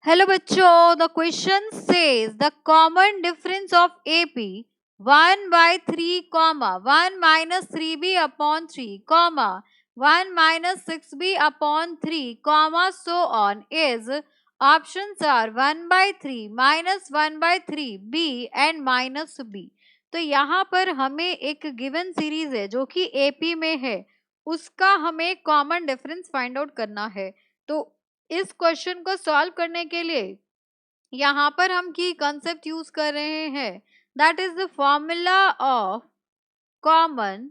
Hello बच्चों, the question says the common difference of AP 1/3 comma 1 minus 3B upon 3 comma 1 minus 6B upon 3 comma so on is options are 1/3 minus 1/3 B and minus B। तो यहाँ पर हमें एक given series है जो कि AP में है, उसका हमें कॉमन डिफरेंस फाइंड आउट करना है। तो इस क्वेश्चन को सॉल्व करने के लिए यहाँ पर हम की कंसेप्ट यूज कर रहे हैं, that is the formula of common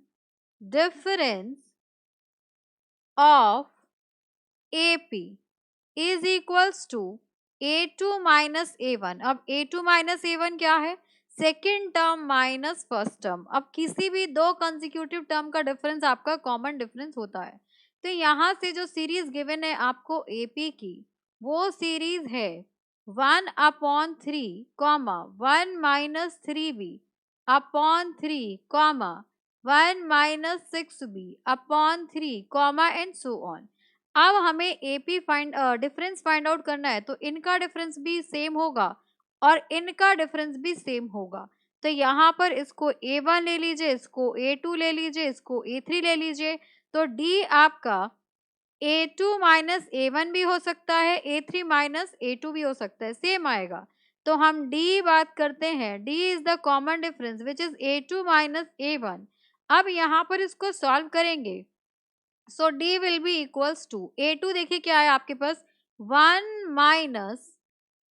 difference of AP is equals to A2 minus A1। अब A2 माइनस A1 क्या है? Second term minus first term. अब किसी भी दो कंसेक्यूटिव टर्म का डिफरेंस आपका कॉमन डिफरेंस होता है। तो यहाँ से जो सीरीज गिवन है आपको AP की, वो सीरीज है 1/3 comma 1 minus 3B upon 3 comma 1 minus 6B upon 3 comma and so on. अब हमें AP डिफरेंस फाइंड आउट करना है, तो इनका डिफरेंस भी सेम होगा और इनका डिफरेंस भी सेम होगा। तो यहाँ पर इसको A1 ले लीजिए, इसको A2 ले लीजिए, इसको A3 ले लीजिए। तो D आपका A2 माइनस A1 भी हो सकता है, A3 माइनस A2 भी हो सकता है, सेम आएगा। तो हम D बात करते हैं, D is the common difference which is A2 minus A1। अब यहाँ पर इसको सॉल्व करेंगे, so D will be equals to A2, देखिए क्या है आपके पास 1 माइनस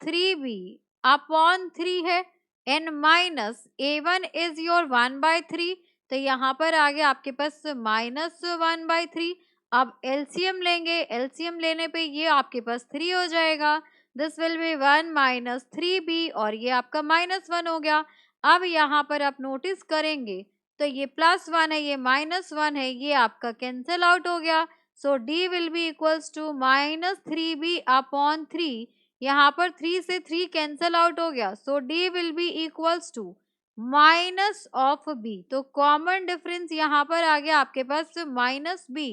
3B अपॉन 3 है and minus A1 is your 1/3। तो यहाँ पर आ गया आपके पास माइनस 1/3। अब एलसीएम लेंगे, एलसीएम लेने पे ये आपके पास 3 हो जाएगा। This will be 1 minus 3B और ये आपका -1 हो गया। अब यहाँ पर आप नोटिस करेंगे तो ये +1 है, ये -1 है, ये आपका कैंसिल आउट हो गया। So D will be equals to -3B upon 3। यहाँ पर 3 से 3 कैंसल आउट हो गया, so D will be equals to minus of B। तो कॉमन डिफरेंस यहाँ पर आ गया आपके पास -B।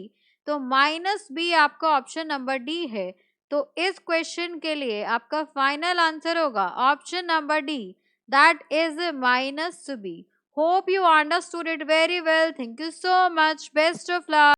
तो -B आपका ऑप्शन नंबर D है। तो इस क्वेश्चन के लिए आपका फाइनल आंसर होगा option number D, that is -B। Hope you understood it very well. Thank you so much. Best of luck.